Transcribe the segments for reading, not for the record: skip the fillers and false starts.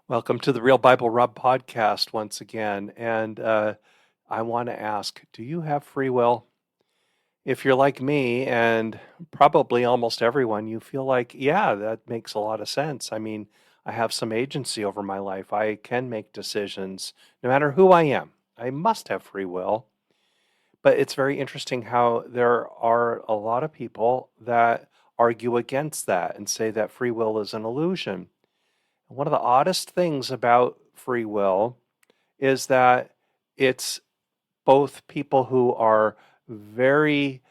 Welcome to the Real Bible Rub podcast once again. And I want to ask, do you have free will? If you're like me, and probably almost everyone, you feel like, yeah, that makes a lot of sense. I mean, I have some agency over my life. I can make decisions no matter who I am. I must have free will. But it's very interesting how there are a lot of people that argue against that and say that free will is an illusion. One of the oddest things about free will is that it's both people who are very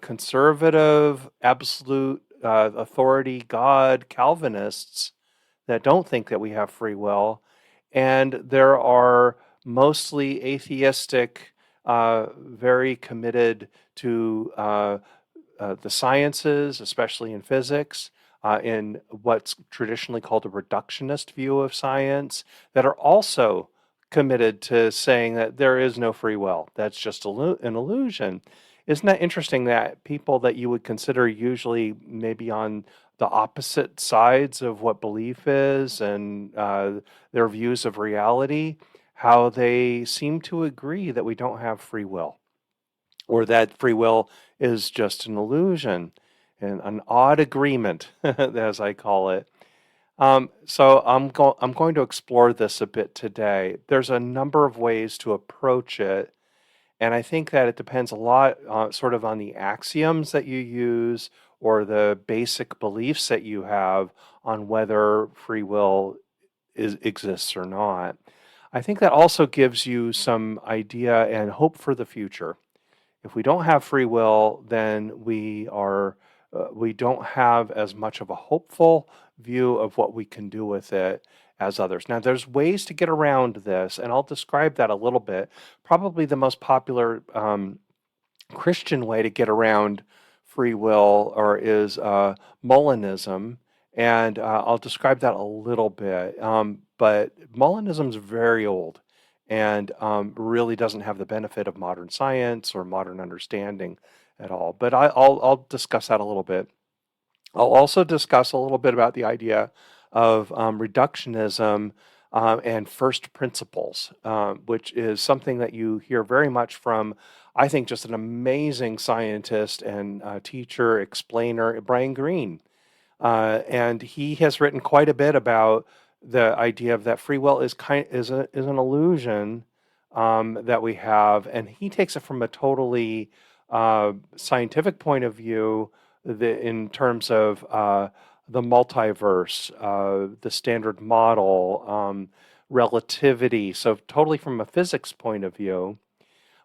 conservative, absolute authority, God Calvinists that don't think that we have free will, and there are mostly atheistic, very committed to the sciences, especially in physics, in what's traditionally called a reductionist view of science, that are also committed to saying that there is no free will. That's just an illusion. Isn't that interesting that people that you would consider usually maybe on the opposite sides of what belief is and their views of reality, how they seem to agree that we don't have free will, or that free will is just an illusion, and an odd agreement, as I call it. I'm going to explore this a bit today. There's a number of ways to approach it, and I think that it depends a lot sort of on the axioms that you use or the basic beliefs that you have on whether free will exists or not. I think that also gives you some idea and hope for the future. If we don't have free will, then we don't have as much of a hopeful view of what we can do with it as others. Now, there's ways to get around this, and I'll describe that a little bit. Probably the most popular Christian way to get around free will or is Molinism, and I'll describe that a little bit. But Molinism is very old and really doesn't have the benefit of modern science or modern understanding at all. But I'll discuss that a little bit. I'll also discuss a little bit about the idea of reductionism and first principles, which is something that you hear very much from, I think, just an amazing scientist and teacher, explainer, Brian Greene. And he has written quite a bit about the idea of that free will is an illusion that we have, and he takes it from a totally scientific point of view, in terms of the multiverse, the standard model, relativity. So totally from a physics point of view.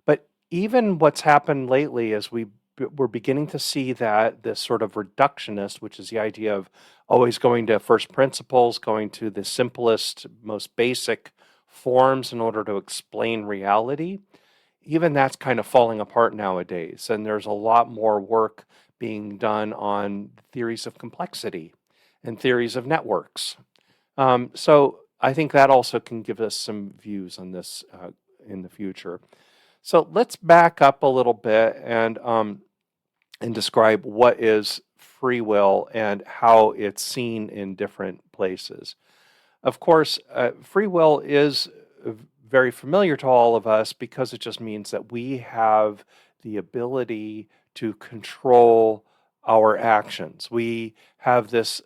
But even what's happened lately is we're beginning to see that this sort of reductionist, which is the idea of always going to first principles, going to the simplest, most basic forms in order to explain reality, even that's kind of falling apart nowadays. And there's a lot more work being done on theories of complexity and theories of networks. So I think that also can give us some views on this in the future. So let's back up a little bit and describe what is free will and how it's seen in different places. Of course, free will is very familiar to all of us because it just means that we have the ability to control our actions. We have this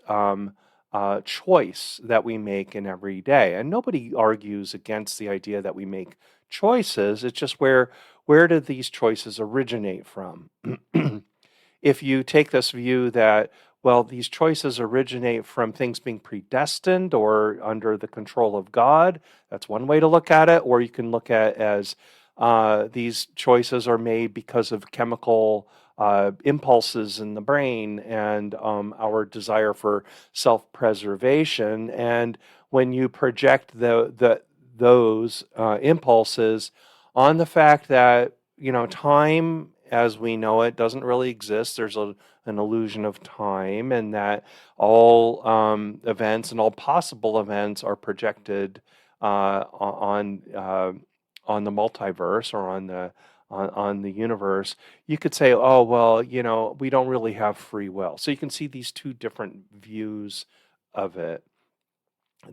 choice that we make in every day, and nobody argues against the idea that we make choices. It's just where do these choices originate from? If you take this view that, well, these choices originate from things being predestined or under the control of God, that's one way to look at it. Or you can look at it as these choices are made because of chemical impulses in the brain and our desire for self-preservation. And when you project those impulses on the fact that, time as we know it doesn't really exist. There's an illusion of time, and that all events and all possible events are projected on the multiverse or on the universe. You could say, oh well, we don't really have free will. So you can see these two different views of it.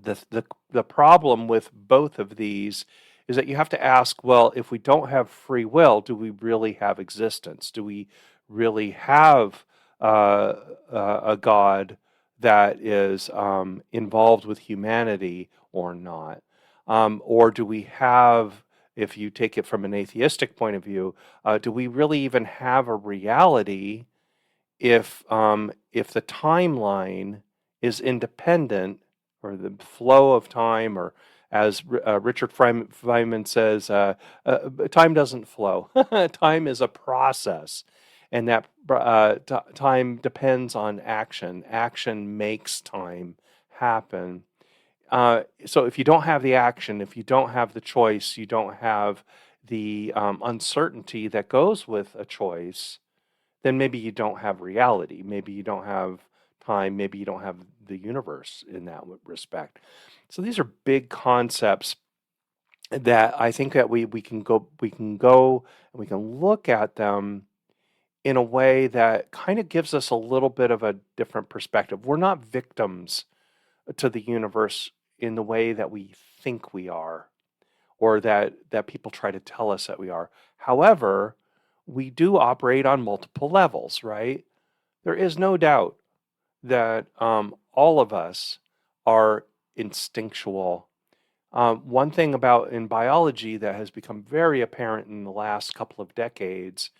The problem with both of these is that you have to ask, well, if we don't have free will, do we really have existence? Do we really have uh, a God that is involved with humanity or not? Or do we have, if you take it from an atheistic point of view, do we really even have a reality if the timeline is independent, or the flow of time, or as Richard Feynman says, time doesn't flow. Time is a process, and that time depends on action. Action makes time happen. So if you don't have the action, if you don't have the choice, you don't have the uncertainty that goes with a choice, then maybe you don't have reality. Maybe you don't have time. Maybe you don't have the universe in that respect. So these are big concepts that I think that we can go and we can look at them in a way that kind of gives us a little bit of a different perspective. We're not victims to the universe in the way that we think we are, or that people try to tell us that we are. However, we do operate on multiple levels, right? There is no doubt that all of us are instinctual. One thing about in biology that has become very apparent in the last couple of decades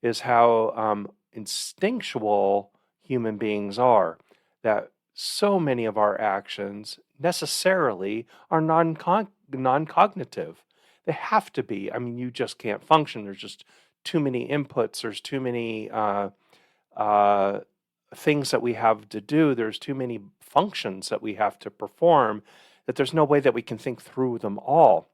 is how instinctual human beings are, that so many of our actions necessarily are non-cognitive. They have to be. I mean, you just can't function. There's just too many inputs. There's too many uh, things that we have to do. There's too many functions that we have to perform, that there's no way that we can think through them all.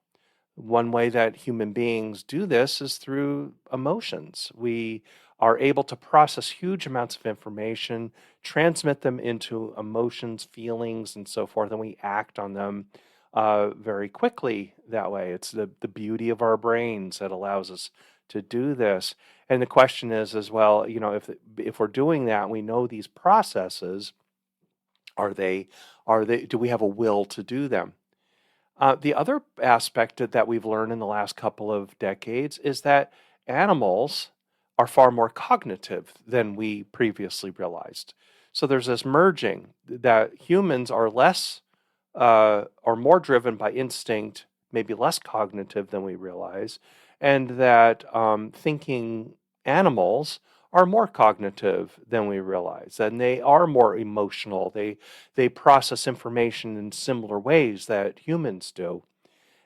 One way that human beings do this is through emotions. We are able to process huge amounts of information, transmit them into emotions, feelings, and so forth, and we act on them very quickly that way. It's the beauty of our brains that allows us to do this. And the question is as well, if we're doing that, we know these processes, are they do we have a will to do them? The other aspect that we've learned in the last couple of decades is that animals are far more cognitive than we previously realized. So there's this merging that humans are less or more driven by instinct, maybe less cognitive than we realize, and that thinking animals are more cognitive than we realize, and they are more emotional. They process information in similar ways that humans do,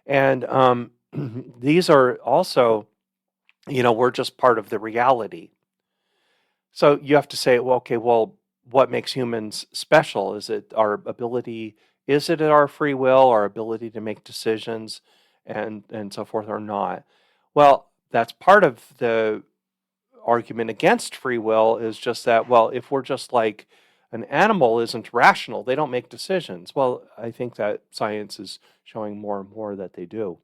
and these are also, we're just part of the reality. So you have to say, well, okay, well, what makes humans special? Is it our ability? Is it our free will, our ability to make decisions, and so forth, or not? Well, that's part of the argument against free will, is just that, well, if we're just like an animal isn't rational, they don't make decisions. Well, I think that science is showing more and more that they do.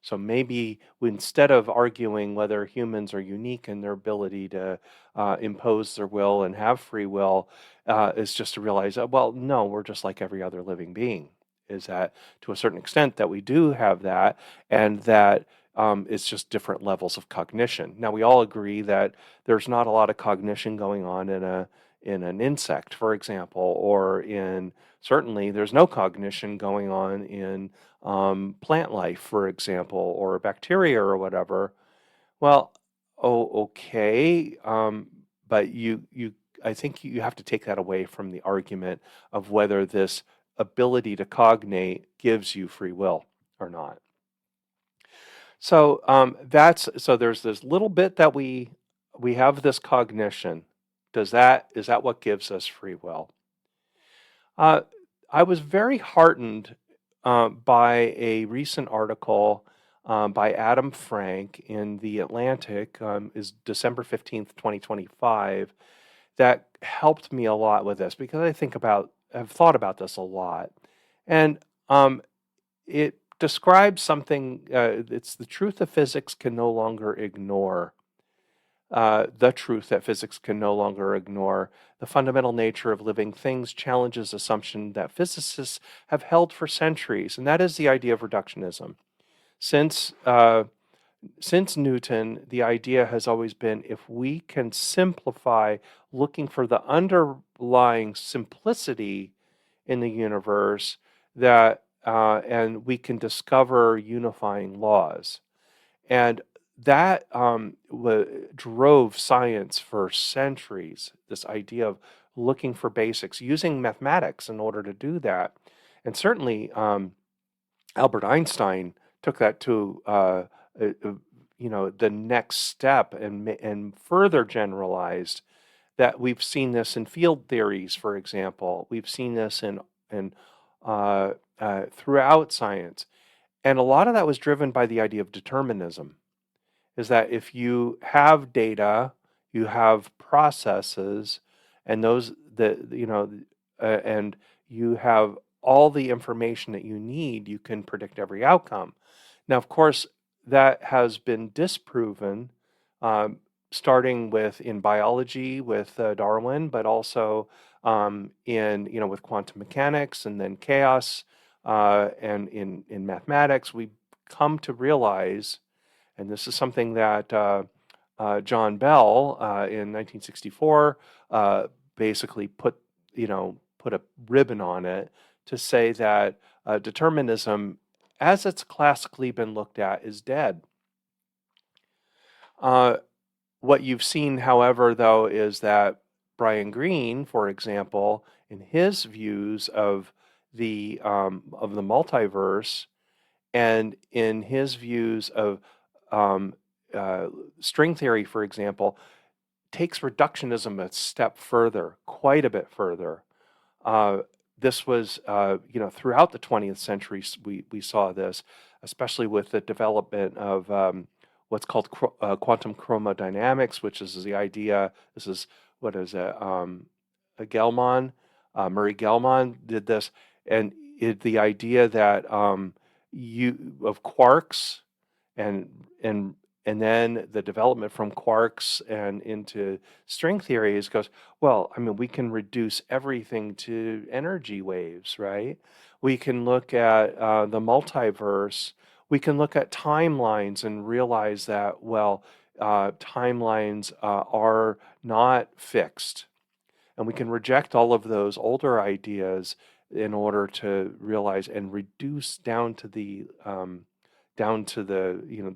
So maybe instead of arguing whether humans are unique in their ability to impose their will and have free will, is just to realize that, well, no, we're just like every other living being. Is that to a certain extent that we do have that, and that it's just different levels of cognition. Now, we all agree that there's not a lot of cognition going on in an insect, for example, or in certainly there's no cognition going on in plant life, for example, or bacteria or whatever. Well, oh, okay, but I think you have to take that away from the argument of whether this ability to cognate gives you free will or not. So there's this little bit that we have this cognition. Is that what gives us free will? Uh, I was very heartened by a recent article by Adam Frank in The Atlantic, is December 15th, 2025, that helped me a lot with this, because I've thought about this a lot. And it describes something, it's the truth of physics can no longer ignore. the truth that physics can no longer ignore. The fundamental nature of living things challenges assumption that physicists have held for centuries, and that is the idea of reductionism. Since since Newton, the idea has always been if we can simplify, looking for the underlying simplicity in the universe, that and we can discover unifying laws. And that drove science for centuries, this idea of looking for basics, using mathematics in order to do that. And certainly, Albert Einstein took that to the next step and further generalized that. We've seen this in field theories, for example. We've seen this in throughout science, and a lot of that was driven by the idea of determinism. Is that if you have data, you have processes, and those and you have all the information that you need, you can predict every outcome. Now, of course, that has been disproven, um, starting with in biology with Darwin, but also in with quantum mechanics and then chaos, and in mathematics. We come to realize, and this is something that John Bell in 1964 basically put a ribbon on it to say that determinism, as it's classically been looked at, is dead. Uh, what you've seen, however, though, is that Brian Greene, for example, in his views of the multiverse, and in his views of um, string theory, for example, takes reductionism a step further, quite a bit further. Uh, this was, throughout the 20th century, we saw this, especially with the development of what's called quantum chromodynamics, which is the idea. This is what is it? Gell-Mann, Murray Gell-Mann did this, and the idea that you of quarks and and and then the development from quarks and into string theories goes, well, I mean, we can reduce everything to energy waves, right? We can look at the multiverse. We can look at timelines and realize that, well, timelines are not fixed. And we can reject all of those older ideas in order to realize and reduce down to the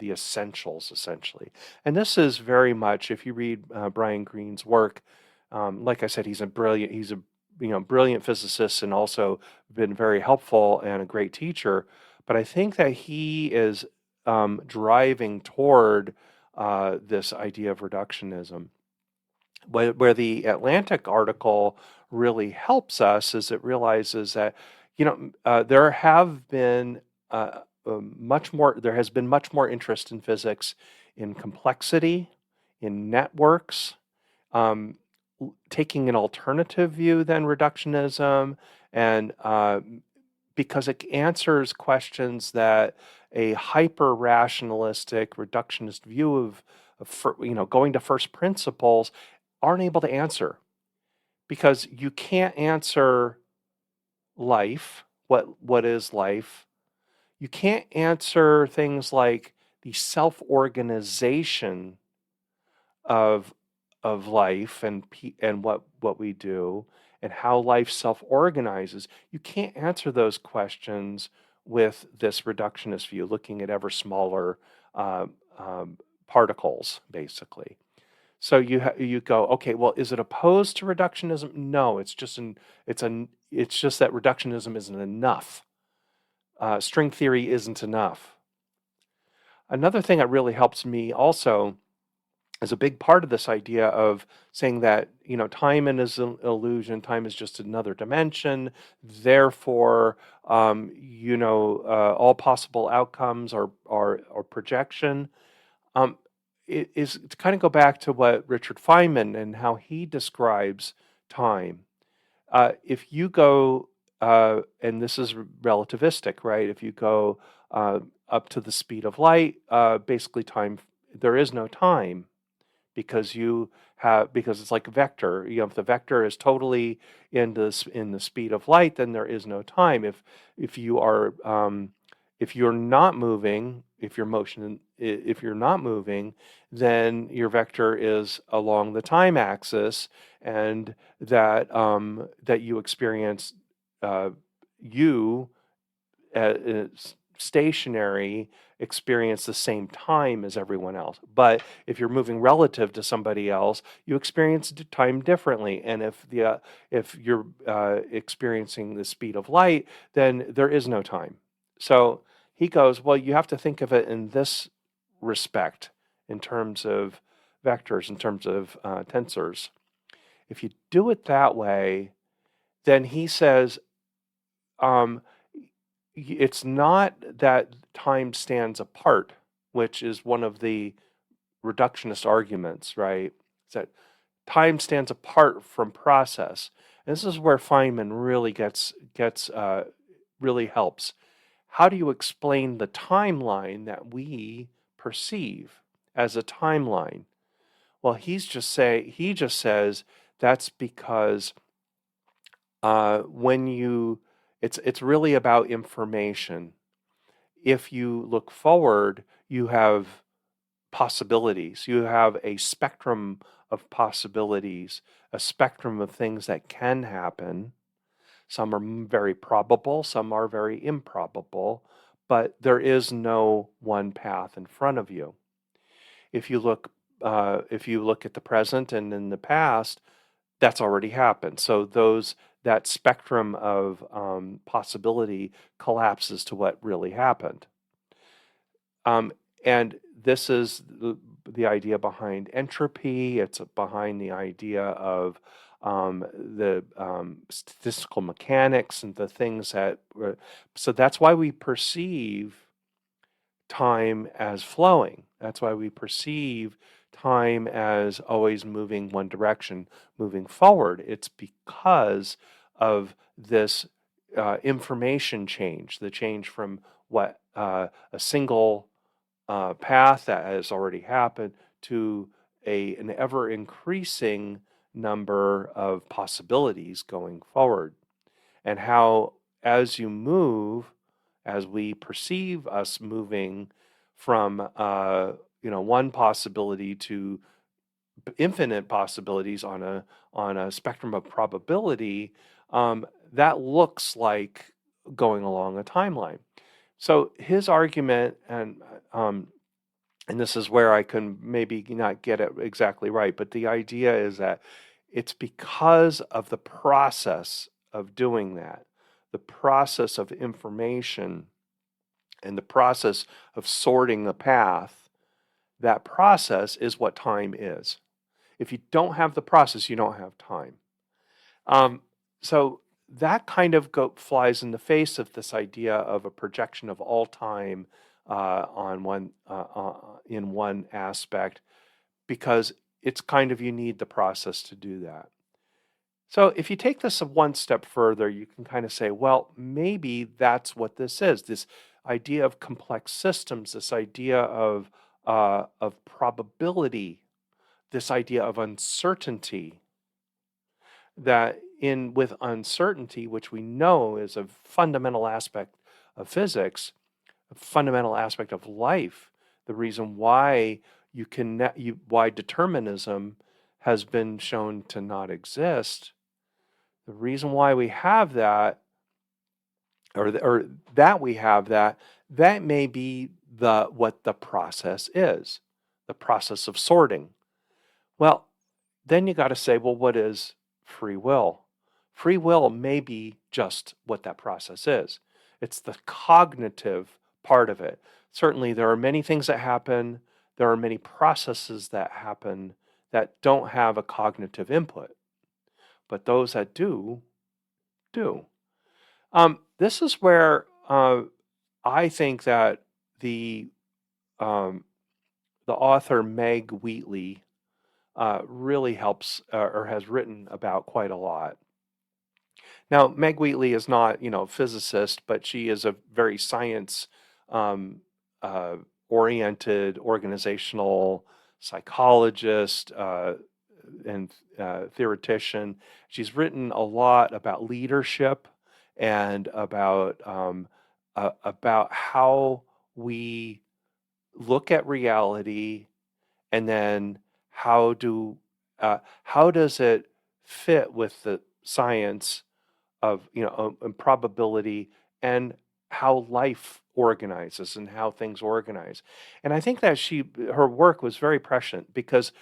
essentials, essentially. And this is very much, if you read Brian Greene's work, like I said, he's a brilliant physicist, and also been very helpful and a great teacher. But I think that he is driving toward this idea of reductionism. Where the Atlantic article really helps us is it realizes that there have been there has been much more interest in physics, in complexity, in networks, um, taking an alternative view than reductionism, and because it answers questions that a hyper rationalistic reductionist view of going to first principles aren't able to answer, because you can't answer life, what is life. You can't answer things like the self-organization of life and what we do and how life self-organizes. You can't answer those questions with this reductionist view, looking at ever smaller uh, particles, basically. So you go, okay, well, is it opposed to reductionism? No, it's just that reductionism isn't enough. String theory isn't enough. Another thing that really helps me also is a big part of this idea of saying that time is an illusion, time is just another dimension. Therefore, all possible outcomes are projection. It is to kind of go back to what Richard Feynman and how he describes time. If you go, and this is relativistic, right? If you go up to the speed of light, basically there is no time. because it's like a vector. If the vector is totally in the speed of light, then there is no time. If you are if you're not moving, if you're not moving, then your vector is along the time axis, and that you experience you stationary experience the same time as everyone else. But if you're moving relative to somebody else, you experience time differently. And if you're experiencing the speed of light, then there is no time. So he goes, well, you have to think of it in this respect, in terms of vectors, in terms of tensors. If you do it that way, then he says, it's not that time stands apart, which is one of the reductionist arguments, right? It's that time stands apart from process. And this is where Feynman really really helps. How do you explain the timeline that we perceive as a timeline? Well, he just says that's because it's really about information. If you look forward, you have possibilities. You have a spectrum of possibilities, a spectrum of things that can happen. Some are very probable, some are very improbable, but there is no one path in front of you. If you look at the present and in the past, that's already happened. So that spectrum of possibility collapses to what really happened. And this is the idea behind entropy. It's behind the idea of the statistical mechanics and the things that. So that's why we perceive time as flowing. That's why we perceive time as always moving one direction, moving forward. It's because of this information change, the change from what a single path that has already happened to an ever increasing number of possibilities going forward. And how, as you move, as we perceive us moving from one possibility to infinite possibilities on a spectrum of probability, that looks like going along a timeline. So his argument, and this is where I can maybe not get it exactly right, but the idea is that it's because of the process of doing that, the process of information and the process of sorting the path. That process is what time is. If you don't have the process, you don't have time. So that kind of flies in the face of this idea of a projection of all time in one aspect, because it's kind of, you need the process to do that. So if you take this one step further, you can kind of say, well, maybe that's what this is. This idea of complex systems, this idea of probability, this idea of uncertainty, that with uncertainty, which we know is a fundamental aspect of physics, a fundamental aspect of life, the reason why why determinism has been shown to not exist, the reason why we have that, or that we have that may be what the process is, the process of sorting. Well, then you got to say, well, what is free will? Free will may be just what that process is. It's the cognitive part of it. Certainly, there are many things that happen. There are many processes that happen that don't have a cognitive input. But those that do. This is where I think that the author Meg Wheatley really helps or has written about quite a lot. Now, Meg Wheatley is not, a physicist, but she is a very science oriented organizational psychologist, and theoretician. She's written a lot about leadership and about how we look at reality, and then how do how does it fit with the science of and probability, and how life organizes and how things organize. And I think that her work was very prescient, because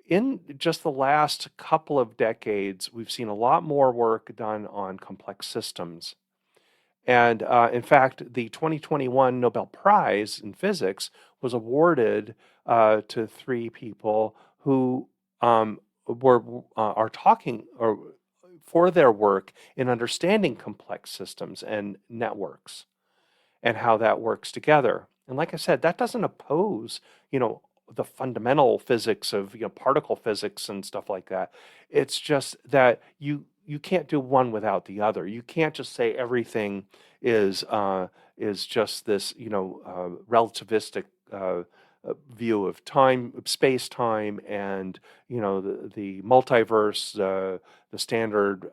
in just the last couple of decades we've seen a lot more work done on complex systems. And in fact, the 2021 Nobel Prize in Physics was awarded to three people who were are talking or for their work in understanding complex systems and networks and how that works together. And like I said, that doesn't oppose, the fundamental physics of, particle physics and stuff like that. It's just that you can't do one without the other. You can't just say everything is just this, relativistic view of space time, and the multiverse, the standard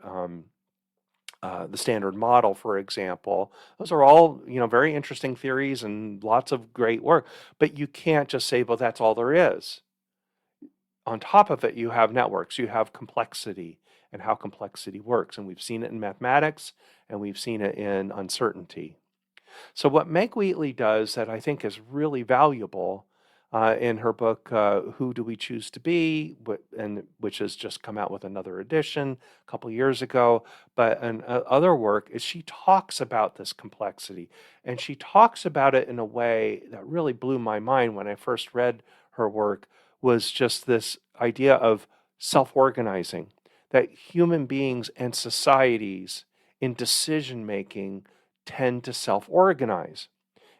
model, for example. Those are all, very interesting theories and lots of great work. But you can't just say, well, that's all there is. On top of it, you have networks, you have complexity, and how complexity works. And we've seen it in mathematics, and we've seen it in uncertainty. So what Meg Wheatley does that I think is really valuable in her book, Who Do We Choose to Be, which has just come out with another edition a couple years ago, but other work, is she talks about this complexity. And she talks about it in a way that really blew my mind when I first read her work, was just this idea of self-organizing, that human beings and societies in decision making tend to self-organize.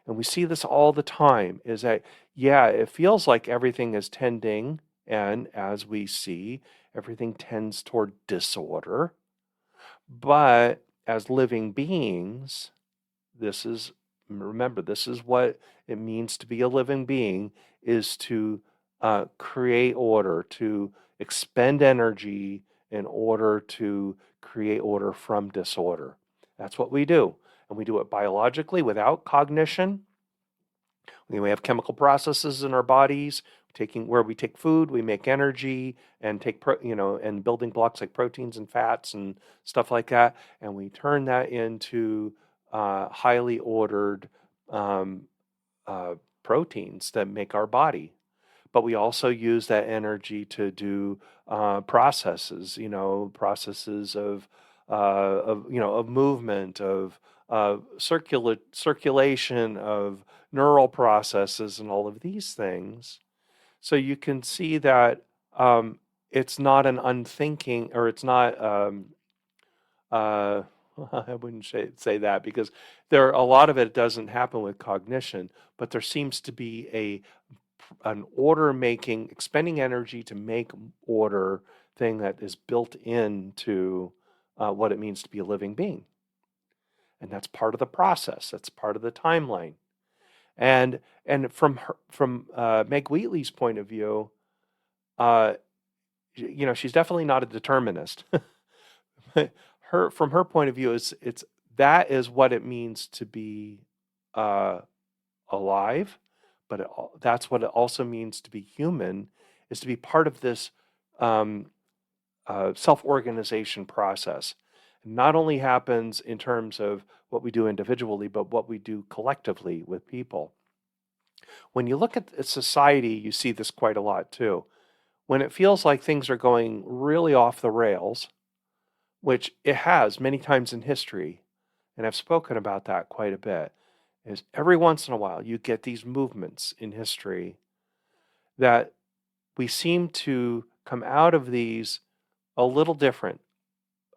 And we see this all the time, is that, yeah, it feels like everything is tending, and as we see, everything tends toward disorder. But as living beings, remember, this is what it means to be a living being, is to create order, to expend energy in order to create order from disorder. That's what we do. And we do it biologically without cognition. We have chemical processes in our bodies, where we take food, we make energy, and take and building blocks like proteins and fats and stuff like that, and we turn that into highly ordered proteins that make our body. But we also use that energy to do processes, processes of movement, of circulation, of neural processes, and all of these things. So you can see that it's not an unthinking, or it's not. I wouldn't say that, because a lot of it doesn't happen with cognition, but there seems to be an order making, expending energy to make order thing that is built into what it means to be a living being. And that's part of the process. That's part of the timeline. And from Meg Wheatley's point of view, she's definitely not a determinist. From her point of view, that is what it means to be alive, but that's what it also means to be human, is to be part of this self-organization process. It not only happens in terms of what we do individually, but what we do collectively with people. When you look at society, you see this quite a lot too. When it feels like things are going really off the rails, which it has many times in history, and I've spoken about that quite a bit, is every once in a while you get these movements in history that we seem to come out of these a little different,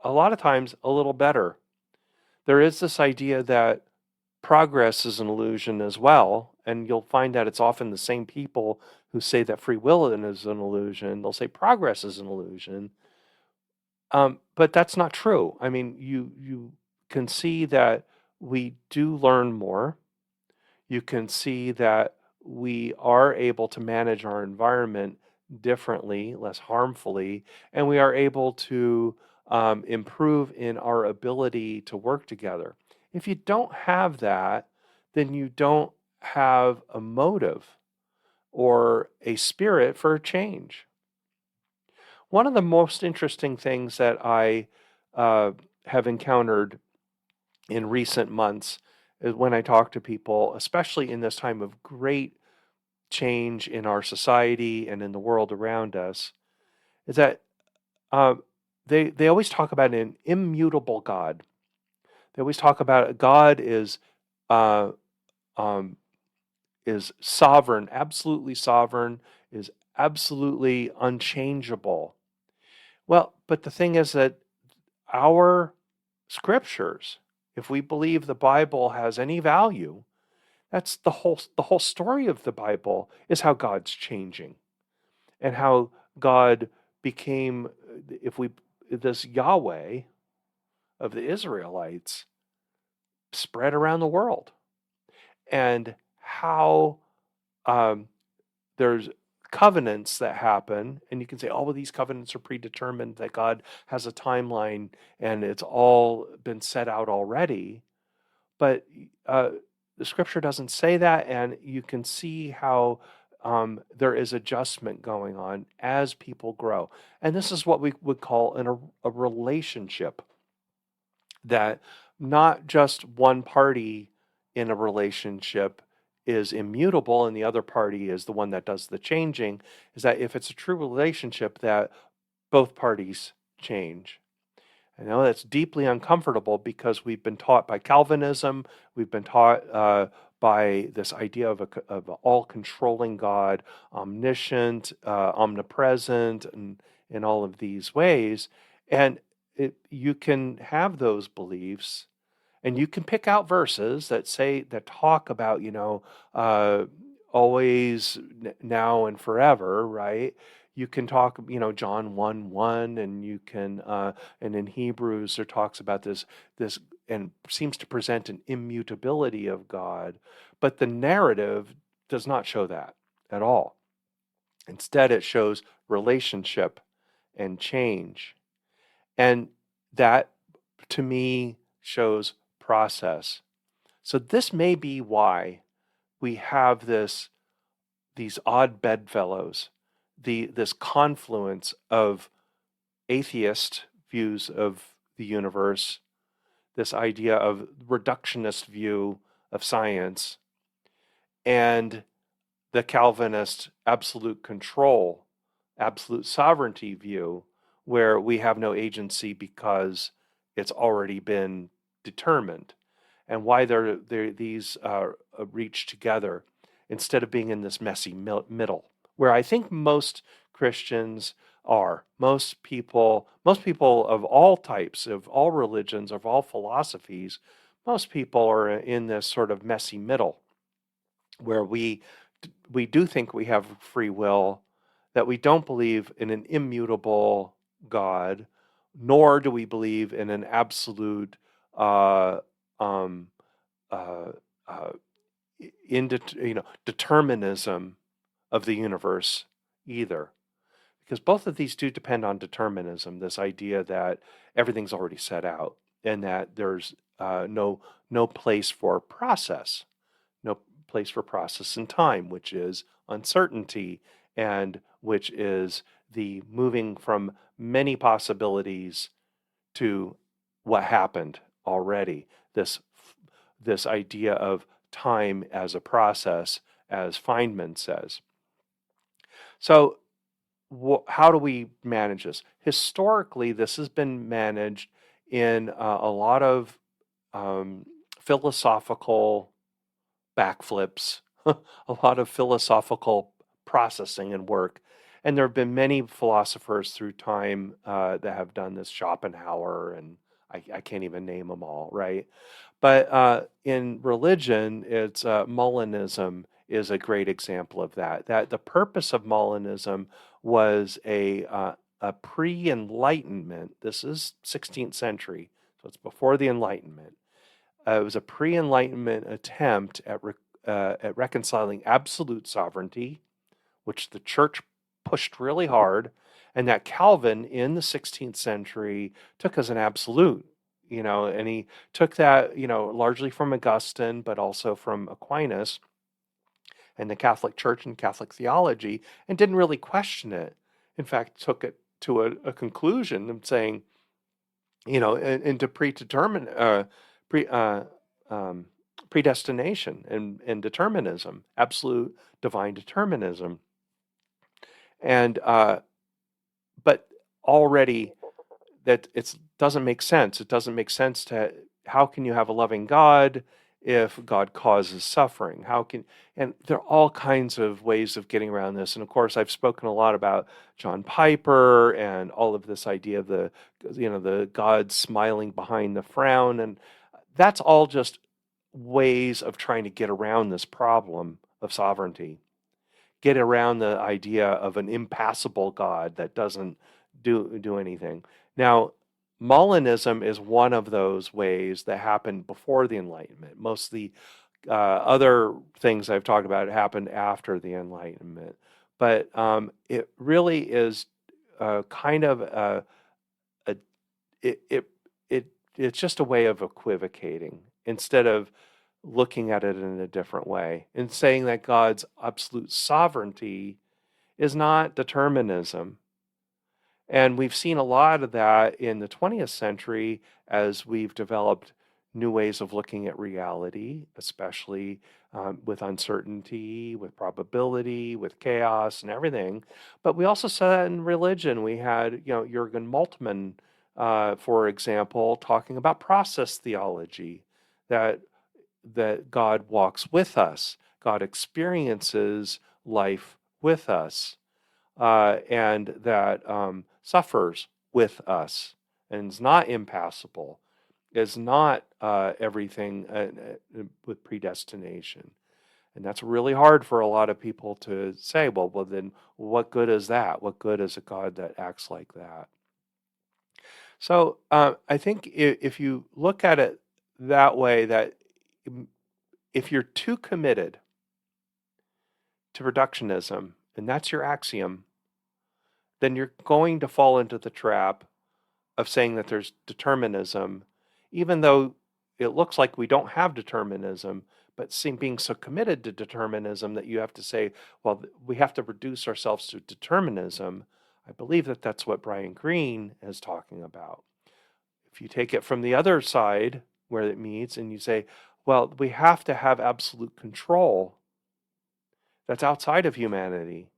a lot of times a little better. There is this idea that progress is an illusion as well, and you'll find that it's often the same people who say that free will is an illusion. They'll say progress is an illusion. But that's not true. I mean, you can see that we do learn more. You can see that we are able to manage our environment differently, less harmfully, and we are able to improve in our ability to work together. If you don't have that, then you don't have a motive or a spirit for change. One of the most interesting things that I uh, have encountered in recent months is when I talk to people, especially in this time of great change in our society and in the world around us, is that uh, they always talk about an immutable God. They always talk about God uh, um, is sovereign, is absolutely unchangeable. Well, but the thing is that our scriptures, if we believe the Bible has any value, that's the whole story of the Bible is how God's changing and how God became, if we this Yahweh of the Israelites spread around the world, and how um, there's covenants that happen, and you can say, oh, well, these covenants are predetermined, that God has a timeline and it's all been set out already. But the scripture doesn't say that, and you can see how there is adjustment going on as people grow. And this is what we would call a relationship, that not just one party in a relationship is immutable and the other party is the one that does the changing, is that if it's a true relationship, that both parties change. I know that's deeply uncomfortable because we've been taught by Calvinism, we've been taught by this idea of an all-controlling God, omniscient, omnipresent, and in all of these ways. And you can have those beliefs, and you can pick out verses that talk about, uh, always, now and forever, right? You can talk, John 1:1, and you can, and in Hebrews there talks about this, and seems to present an immutability of God, but the narrative does not show that at all. Instead, it shows relationship and change, and that to me shows process. So this may be why we have these odd bedfellows, this confluence of atheist views of the universe, this idea of reductionist view of science, and the Calvinist absolute control, absolute sovereignty view, where we have no agency because it's already been determined, and why these reach together instead of being in this messy middle, where I think most Christians are. Most people of all types, of all religions, of all philosophies, most people are in this sort of messy middle, where we do think we have free will, that we don't believe in an immutable God, nor do we believe in an absolute uh, um, uh, uh, determinism of the universe either. Because both of these do depend on determinism, this idea that everything's already set out and that there's no place for process, no place for process in time, which is uncertainty, and which is the moving from many possibilities to what happened already. This idea of time as a process, as Feynman says. So, how do we manage this? Historically, this has been managed in a lot of um, philosophical backflips, a lot of philosophical processing and work. And there have been many philosophers through time that have done this, Schopenhauer, and I can't even name them all, right? But in religion, it's Molinism is a great example of that. That the purpose of Molinism was a pre-Enlightenment. This is 16th century, so it's before the Enlightenment. It was a pre-Enlightenment attempt at reconciling absolute sovereignty, which the church pushed really hard, and that Calvin in the 16th century took as an absolute, and he took that, largely from Augustine, but also from Aquinas and the Catholic Church and Catholic theology, and didn't really question it. In fact, took it to a conclusion of saying, into pre, um, predestination and determinism, absolute divine determinism. And but already that it doesn't make sense. It doesn't make sense to how can you have a loving God if God causes suffering? And there are all kinds of ways of getting around this. And of course, I've spoken a lot about John Piper and all of this idea of the God smiling behind the frown. And that's all just ways of trying to get around this problem of sovereignty, get around the idea of an impassible God that doesn't do anything. Now, Molinism is one of those ways that happened before the Enlightenment. Most of the other things I've talked about happened after the Enlightenment. But it really is kind of it's just a way of equivocating instead of looking at it in a different way and saying that God's absolute sovereignty is not determinism. And we've seen a lot of that in the 20th century as we've developed new ways of looking at reality, especially with uncertainty, with probability, with chaos and everything. But we also saw that in religion. We had, Jürgen Moltmann, for example, talking about process theology, that God walks with us, God experiences life with us, and that suffers with us, and is not impassible, is not everything with predestination. And that's really hard for a lot of people to say, well, then what good is that? What good is a God that acts like that? So I think if you look at it that way, that if you're too committed to reductionism, and that's your axiom, then you're going to fall into the trap of saying that there's determinism, even though it looks like we don't have determinism, but being so committed to determinism that you have to say, well, we have to reduce ourselves to determinism. I believe that that's what Brian Greene is talking about. If you take it from the other side where it meets and you say, well, we have to have absolute control, that's outside of humanity.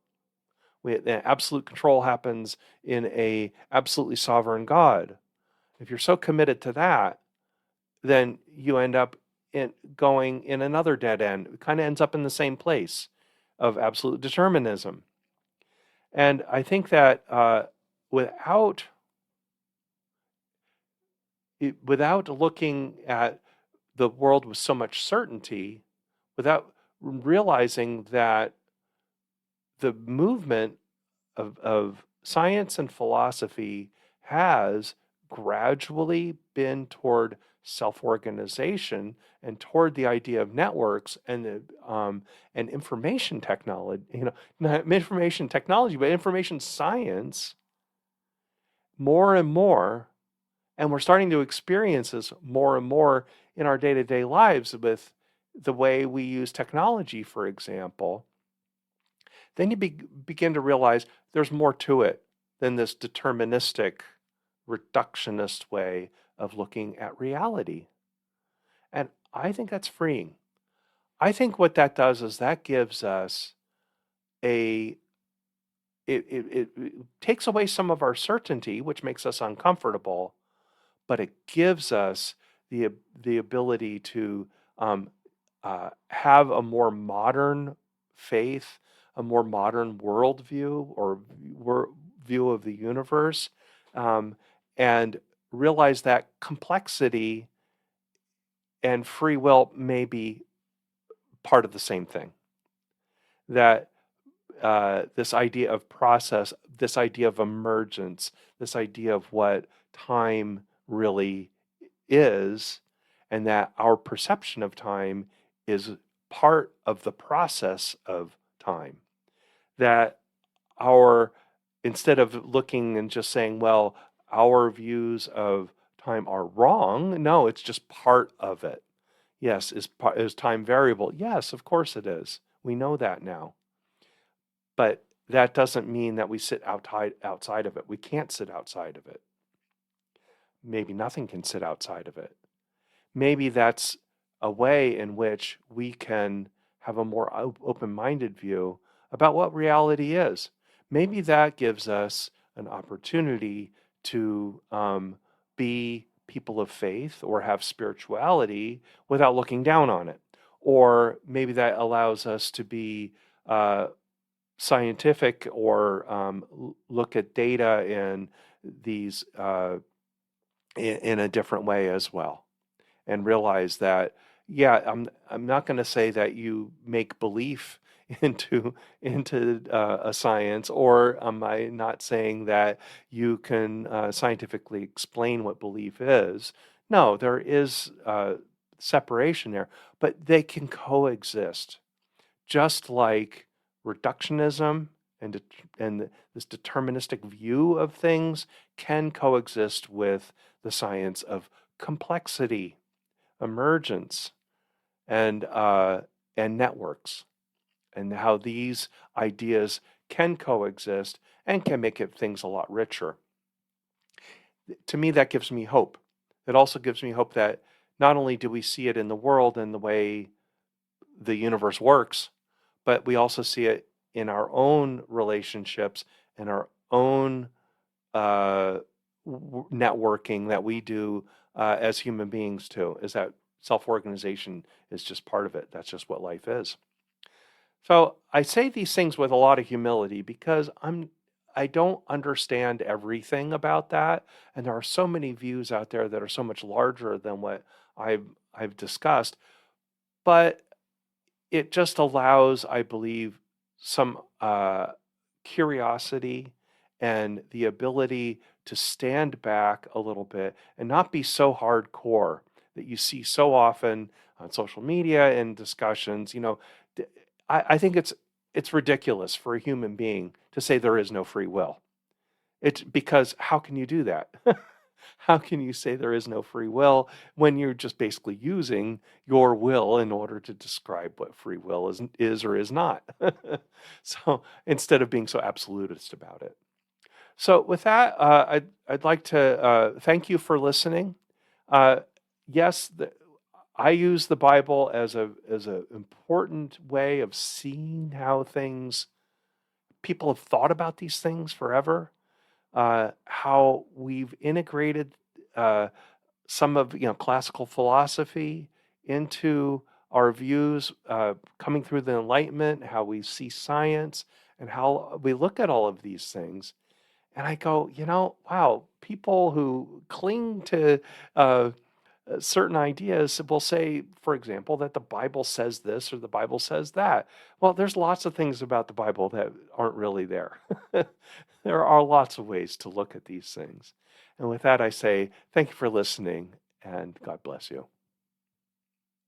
Absolute control happens in a absolutely sovereign God. If you're so committed to that, then you end up going in another dead end. It kind of ends up in the same place of absolute determinism. And I think that without looking at the world with so much certainty, without realizing that the movement of science and philosophy has gradually been toward self-organization and toward the idea of networks and information technology, not information technology, but information science more and more. And we're starting to experience this more and more in our day-to-day lives with the way we use technology, for example. Then you begin to realize there's more to it than this deterministic, reductionist way of looking at reality. And I think that's freeing. I think what that does is that gives us it takes away some of our certainty, which makes us uncomfortable, but it gives us the ability to have a more modern faith, a more modern worldview or view of the universe, and realize that complexity and free will may be part of the same thing. That this idea of process, this idea of emergence, this idea of what time really is, and that our perception of time is part of the process of time. That our, instead of looking and just saying, well, our views of time are wrong, no, it's just part of it. Yes, is time variable? Yes, of course it is. We know that now. But that doesn't mean that we sit outside of it. We can't sit outside of it. Maybe nothing can sit outside of it. Maybe that's a way in which we can have a more open-minded view about what reality is. Maybe that gives us an opportunity to be people of faith or have spirituality without looking down on it. Or maybe that allows us to be scientific or look at data in these in a different way as well, and realize that, yeah, I'm not going to say that you make belief into a science, or am I not saying that you can scientifically explain what belief is. No, there is separation there, but they can coexist, just like reductionism and this deterministic view of things can coexist with the science of complexity, emergence, and networks, and how these ideas can coexist and can make things a lot richer. To me, that gives me hope. It also gives me hope that not only do we see it in the world and the way the universe works, but we also see it in our own relationships and our own networking that we do as human beings too. Is that self-organization is just part of it. That's just what life is. So I say these things with a lot of humility because I don't understand everything about that, and there are so many views out there that are so much larger than what I've discussed. But it just allows, I believe, some curiosity and the ability to stand back a little bit and not be so hardcore that you see so often on social media and discussions. I think it's ridiculous for a human being to say there is no free will. It's because how can you do that? How can you say there is no free will when you're just basically using your will in order to describe what free will is or is not? So instead of being so absolutist about it. So with that, I'd like to thank you for listening. Yes, I use the Bible as a important way of seeing how people have thought about these things forever. How we've integrated some of classical philosophy into our views coming through the Enlightenment, how we see science, and how we look at all of these things. And I go, wow, people who cling to certain ideas will say, for example, that the Bible says this or the Bible says that. Well, there's lots of things about the Bible that aren't really there. There are lots of ways to look at these things. And with that, I say, thank you for listening, and God bless you.